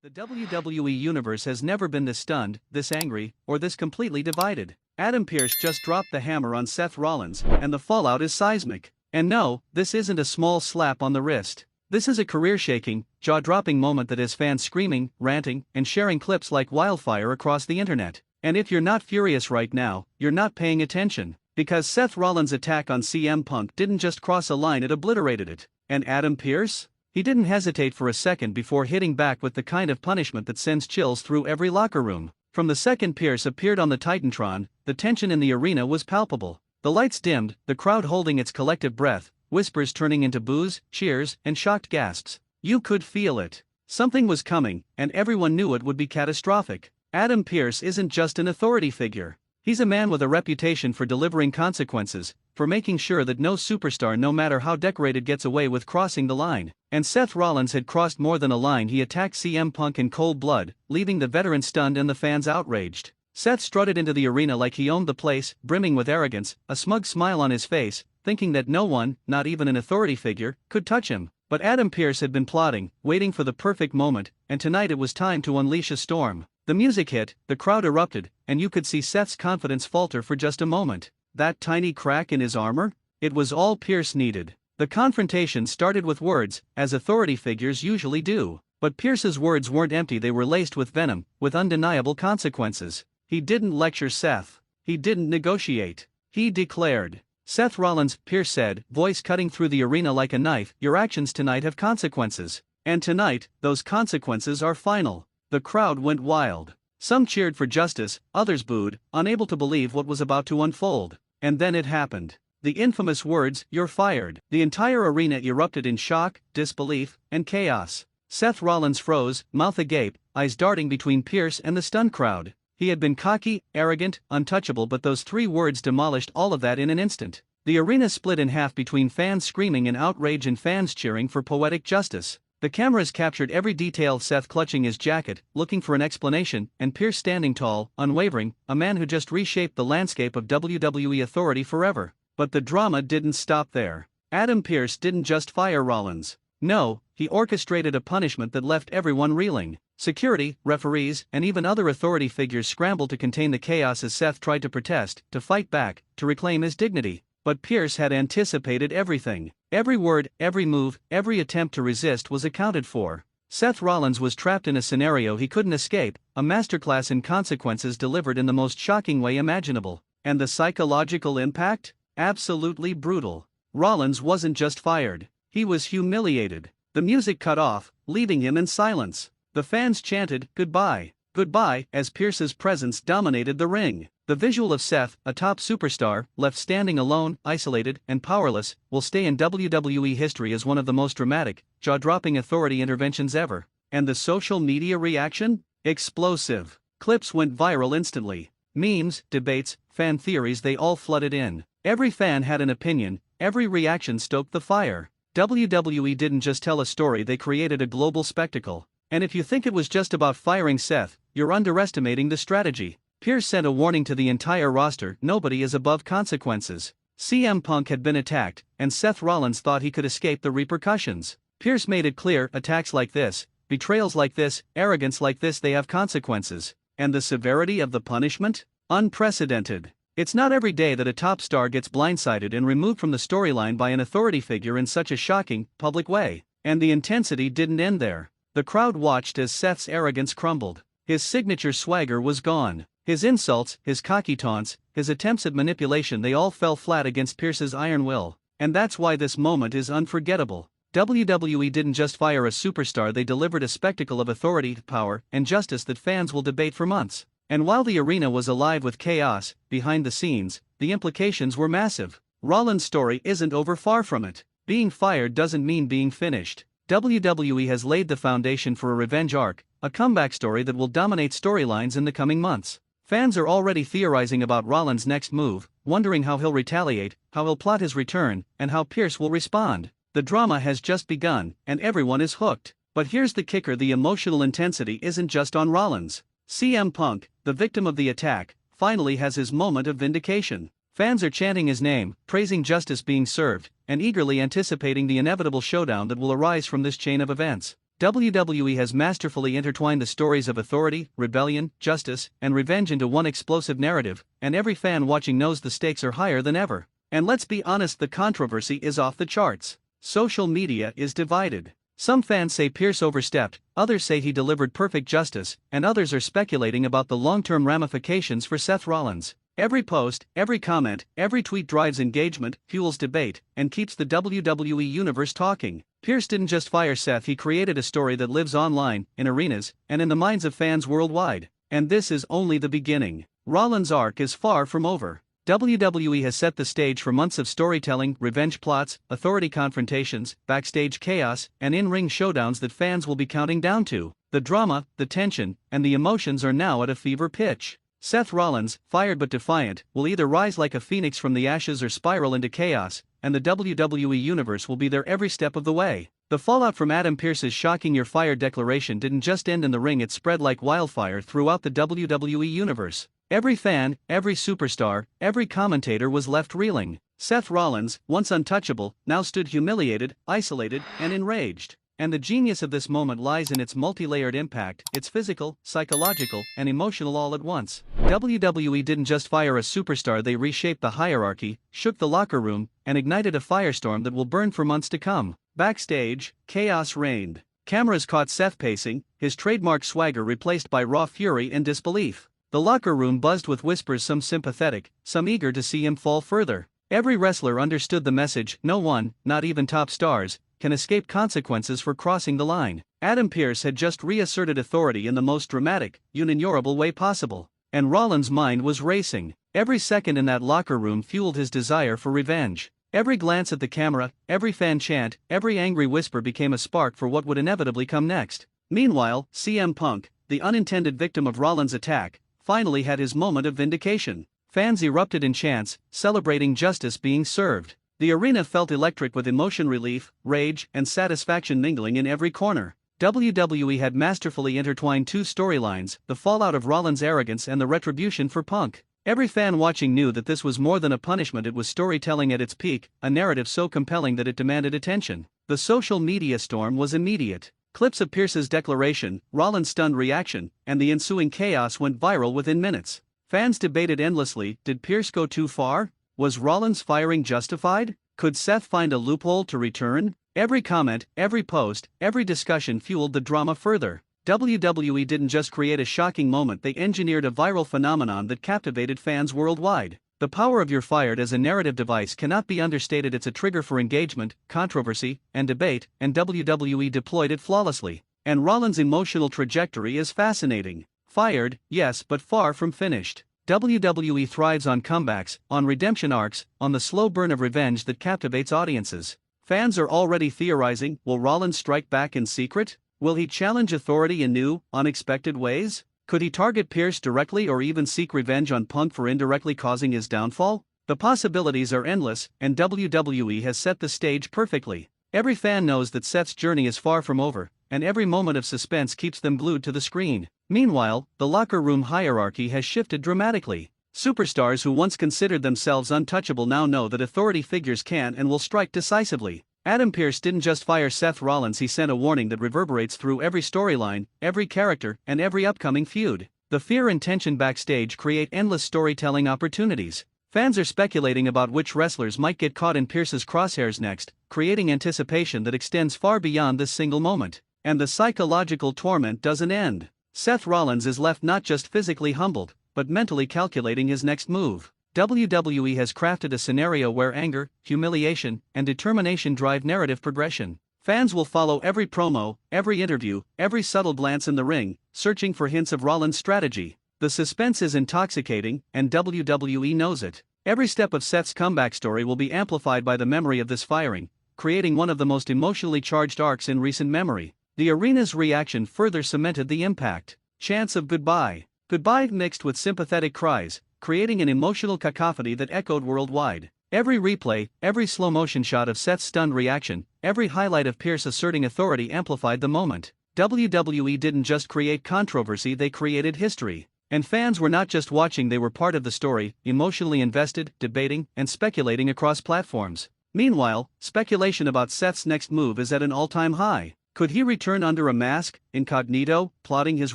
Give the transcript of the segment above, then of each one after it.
The WWE Universe has never been this stunned, this angry, or this completely divided. Adam Pearce just dropped the hammer on Seth Rollins, and the fallout is seismic. And no, this isn't a small slap on the wrist. This is a career-shaking, jaw-dropping moment that has fans screaming, ranting, and sharing clips like wildfire across the internet. And if you're not furious right now, you're not paying attention. Because Seth Rollins' attack on CM Punk didn't just cross a line, it obliterated it. And Adam Pearce? He didn't hesitate for a second before hitting back with the kind of punishment that sends chills through every locker room. From the second Pearce appeared on the Titantron, the tension in the arena was palpable. The lights dimmed, the crowd holding its collective breath, whispers turning into boos, cheers, and shocked gasps. You could feel it. Something was coming, and everyone knew it would be catastrophic. Adam Pearce isn't just an authority figure. He's a man with a reputation for delivering consequences, for making sure that no superstar, no matter how decorated, gets away with crossing the line. And Seth Rollins had crossed more than a line. He attacked CM Punk in cold blood, leaving the veteran stunned and the fans outraged. Seth strutted into the arena like he owned the place, brimming with arrogance, a smug smile on his face, thinking that no one, not even an authority figure, could touch him. But Adam Pearce had been plotting, waiting for the perfect moment, and tonight it was time to unleash a storm. The music hit, the crowd erupted, and you could see Seth's confidence falter for just a moment. That tiny crack in his armor? It was all Pearce needed. The confrontation started with words, as authority figures usually do. But Pearce's words weren't empty, they were laced with venom, with undeniable consequences. He didn't lecture Seth. He didn't negotiate. He declared. Seth Rollins, Pearce said, voice cutting through the arena like a knife, your actions tonight have consequences. And tonight, those consequences are final. The crowd went wild. Some cheered for justice, others booed, unable to believe what was about to unfold. And then it happened. The infamous words, "You're fired." The entire arena erupted in shock, disbelief, and chaos. Seth Rollins froze, mouth agape, eyes darting between Pearce and the stunned crowd. He had been cocky, arrogant, untouchable, but those three words demolished all of that in an instant. The arena split in half between fans screaming in outrage and fans cheering for poetic justice. The cameras captured every detail: Seth clutching his jacket, looking for an explanation, and Pearce standing tall, unwavering, a man who just reshaped the landscape of WWE authority forever. But the drama didn't stop there. Adam Pearce didn't just fire Rollins. No, he orchestrated a punishment that left everyone reeling. Security, referees, and even other authority figures scrambled to contain the chaos as Seth tried to protest, to fight back, to reclaim his dignity. But Pearce had anticipated everything. Every word, every move, every attempt to resist was accounted for. Seth Rollins was trapped in a scenario he couldn't escape, a masterclass in consequences delivered in the most shocking way imaginable. And the psychological impact? Absolutely brutal. Rollins wasn't just fired. He was humiliated. The music cut off, leaving him in silence. The fans chanted, "Goodbye, goodbye," as Pearce's presence dominated the ring. The visual of Seth, a top superstar, left standing alone, isolated, and powerless, will stay in WWE history as one of the most dramatic, jaw-dropping authority interventions ever. And the social media reaction? Explosive. Clips went viral instantly. Memes, debates, fan theories, they all flooded in. Every fan had an opinion, every reaction stoked the fire. WWE didn't just tell a story, they created a global spectacle. And if you think it was just about firing Seth, you're underestimating the strategy. Pearce sent a warning to the entire roster: nobody is above consequences. CM Punk had been attacked, and Seth Rollins thought he could escape the repercussions. Pearce made it clear: attacks like this, betrayals like this, arrogance like this, they have consequences. And the severity of the punishment? Unprecedented. It's not every day that a top star gets blindsided and removed from the storyline by an authority figure in such a shocking, public way. And the intensity didn't end there. The crowd watched as Seth's arrogance crumbled. His signature swagger was gone. His insults, his cocky taunts, his attempts at manipulation, they all fell flat against Pearce's iron will. And that's why this moment is unforgettable. WWE didn't just fire a superstar, they delivered a spectacle of authority, power, and justice that fans will debate for months. And while the arena was alive with chaos, behind the scenes, the implications were massive. Rollins' story isn't over, far from it. Being fired doesn't mean being finished. WWE has laid the foundation for a revenge arc, a comeback story that will dominate storylines in the coming months. Fans are already theorizing about Rollins' next move, wondering how he'll retaliate, how he'll plot his return, and how Pearce will respond. The drama has just begun, and everyone is hooked. But here's the kicker: the emotional intensity isn't just on Rollins. CM Punk, the victim of the attack, finally has his moment of vindication. Fans are chanting his name, praising justice being served, and eagerly anticipating the inevitable showdown that will arise from this chain of events. WWE has masterfully intertwined the stories of authority, rebellion, justice, and revenge into one explosive narrative, and every fan watching knows the stakes are higher than ever. And let's be honest, the controversy is off the charts. Social media is divided. Some fans say Pearce overstepped, others say he delivered perfect justice, and others are speculating about the long-term ramifications for Seth Rollins. Every post, every comment, every tweet drives engagement, fuels debate, and keeps the WWE Universe talking. Pearce didn't just fire Seth, he created a story that lives online, in arenas, and in the minds of fans worldwide. And this is only the beginning. Rollins' arc is far from over. WWE has set the stage for months of storytelling, revenge plots, authority confrontations, backstage chaos, and in-ring showdowns that fans will be counting down to. The drama, the tension, and the emotions are now at a fever pitch. Seth Rollins, fired but defiant, will either rise like a phoenix from the ashes or spiral into chaos, and the WWE Universe will be there every step of the way. The fallout from Adam Pearce's shocking "you're fired" declaration didn't just end in the ring, it spread like wildfire throughout the WWE Universe. Every fan, every superstar, every commentator was left reeling. Seth Rollins, once untouchable, now stood humiliated, isolated, and enraged. And the genius of this moment lies in its multi-layered impact. It's physical, psychological, and emotional all at once. WWE didn't just fire a superstar, they reshaped the hierarchy, shook the locker room, and ignited a firestorm that will burn for months to come. Backstage, chaos reigned. Cameras caught Seth pacing, his trademark swagger replaced by raw fury and disbelief. The locker room buzzed with whispers, some sympathetic, some eager to see him fall further. Every wrestler understood the message: no one, not even top stars, can escape consequences for crossing the line. Adam Pearce had just reasserted authority in the most dramatic, unignorable way possible. And Rollins' mind was racing. Every second in that locker room fueled his desire for revenge. Every glance at the camera, every fan chant, every angry whisper became a spark for what would inevitably come next. Meanwhile, CM Punk, the unintended victim of Rollins' attack, finally had his moment of vindication. Fans erupted in chants, celebrating justice being served. The arena felt electric with emotion, relief, rage, and satisfaction mingling in every corner. WWE had masterfully intertwined two storylines, the fallout of Rollins' arrogance and the retribution for Punk. Every fan watching knew that this was more than a punishment, it was storytelling at its peak, a narrative so compelling that it demanded attention. The social media storm was immediate. Clips of Pearce's declaration, Rollins' stunned reaction, and the ensuing chaos went viral within minutes. Fans debated endlessly: did Pearce go too far? Was Rollins' firing justified? Could Seth find a loophole to return? Every comment, every post, every discussion fueled the drama further. WWE didn't just create a shocking moment, they engineered a viral phenomenon that captivated fans worldwide. The power of "you're fired" as a narrative device cannot be understated. It's a trigger for engagement, controversy, and debate, and WWE deployed it flawlessly. And Rollins' emotional trajectory is fascinating. Fired, yes, but far from finished. WWE thrives on comebacks, on redemption arcs, on the slow burn of revenge that captivates audiences. Fans are already theorizing: will Rollins strike back in secret? Will he challenge authority in new, unexpected ways? Could he target Pearce directly or even seek revenge on Punk for indirectly causing his downfall? The possibilities are endless, and WWE has set the stage perfectly. Every fan knows that Seth's journey is far from over, and every moment of suspense keeps them glued to the screen. Meanwhile, the locker room hierarchy has shifted dramatically. Superstars who once considered themselves untouchable now know that authority figures can and will strike decisively. Adam Pearce didn't just fire Seth Rollins, he sent a warning that reverberates through every storyline, every character, and every upcoming feud. The fear and tension backstage create endless storytelling opportunities. Fans are speculating about which wrestlers might get caught in Pearce's crosshairs next, creating anticipation that extends far beyond this single moment. And the psychological torment doesn't end. Seth Rollins is left not just physically humbled, but mentally calculating his next move. WWE has crafted a scenario where anger, humiliation, and determination drive narrative progression. Fans will follow every promo, every interview, every subtle glance in the ring, searching for hints of Rollins' strategy. The suspense is intoxicating, and WWE knows it. Every step of Seth's comeback story will be amplified by the memory of this firing, creating one of the most emotionally charged arcs in recent memory. The arena's reaction further cemented the impact. Chants of "goodbye, goodbye" mixed with sympathetic cries, creating an emotional cacophony that echoed worldwide. Every replay, every slow-motion shot of Seth's stunned reaction, every highlight of Pearce asserting authority amplified the moment. WWE didn't just create controversy, they created history. And fans were not just watching, they were part of the story, emotionally invested, debating, and speculating across platforms. Meanwhile, speculation about Seth's next move is at an all-time high. Could he return under a mask, incognito, plotting his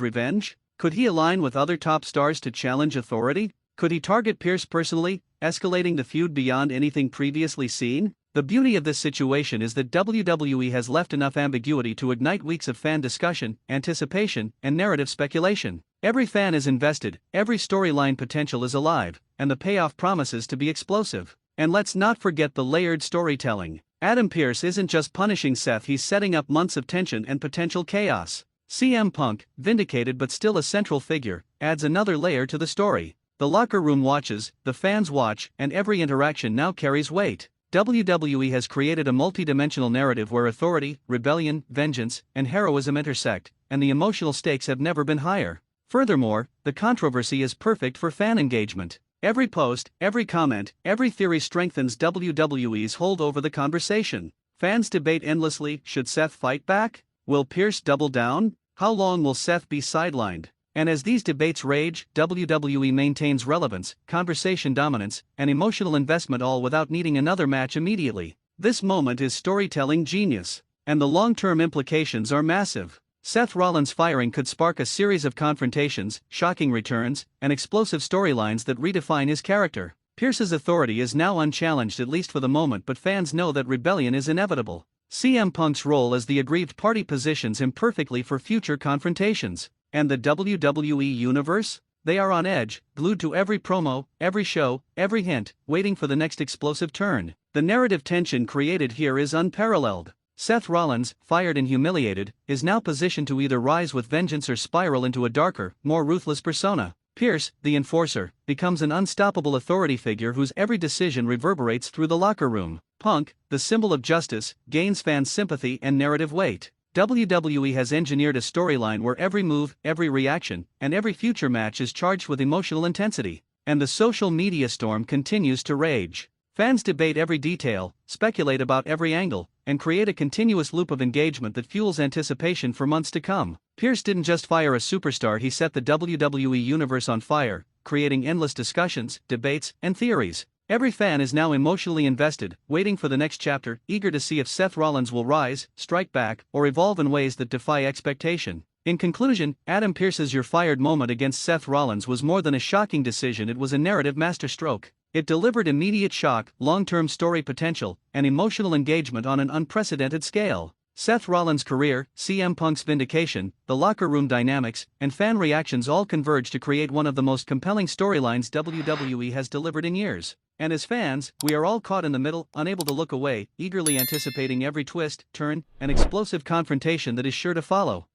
revenge? Could he align with other top stars to challenge authority? Could he target Pearce personally, escalating the feud beyond anything previously seen? The beauty of this situation is that WWE has left enough ambiguity to ignite weeks of fan discussion, anticipation, and narrative speculation. Every fan is invested, every storyline potential is alive, and the payoff promises to be explosive. And let's not forget the layered storytelling. Adam Pearce isn't just punishing Seth, he's setting up months of tension and potential chaos. CM Punk, vindicated but still a central figure, adds another layer to the story. The locker room watches, the fans watch, and every interaction now carries weight. WWE has created a multi-dimensional narrative where authority, rebellion, vengeance, and heroism intersect, and the emotional stakes have never been higher. Furthermore, the controversy is perfect for fan engagement. Every post, every comment, every theory strengthens WWE's hold over the conversation. Fans debate endlessly: should Seth fight back? Will Pearce double down? How long will Seth be sidelined? And as these debates rage, WWE maintains relevance, conversation dominance, and emotional investment, all without needing another match immediately. This moment is storytelling genius. And the long-term implications are massive. Seth Rollins' firing could spark a series of confrontations, shocking returns, and explosive storylines that redefine his character. Pearce's authority is now unchallenged, at least for the moment, but fans know that rebellion is inevitable. CM Punk's role as the aggrieved party positions him perfectly for future confrontations. And the WWE Universe? They are on edge, glued to every promo, every show, every hint, waiting for the next explosive turn. The narrative tension created here is unparalleled. Seth Rollins, fired and humiliated, is now positioned to either rise with vengeance or spiral into a darker, more ruthless persona. Pearce, the enforcer, becomes an unstoppable authority figure whose every decision reverberates through the locker room. Punk, the symbol of justice, gains fan sympathy and narrative weight. WWE has engineered a storyline where every move, every reaction, and every future match is charged with emotional intensity. And the social media storm continues to rage. Fans debate every detail, speculate about every angle, and create a continuous loop of engagement that fuels anticipation for months to come. Pearce didn't just fire a superstar, he set the WWE Universe on fire, creating endless discussions, debates, and theories. Every fan is now emotionally invested, waiting for the next chapter, eager to see if Seth Rollins will rise, strike back, or evolve in ways that defy expectation. In conclusion, Adam Pearce's "you're fired" moment against Seth Rollins was more than a shocking decision, it was a narrative masterstroke. It delivered immediate shock, long-term story potential, and emotional engagement on an unprecedented scale. Seth Rollins' career, CM Punk's vindication, the locker room dynamics, and fan reactions all converge to create one of the most compelling storylines WWE has delivered in years. And as fans, we are all caught in the middle, unable to look away, eagerly anticipating every twist, turn, and explosive confrontation that is sure to follow.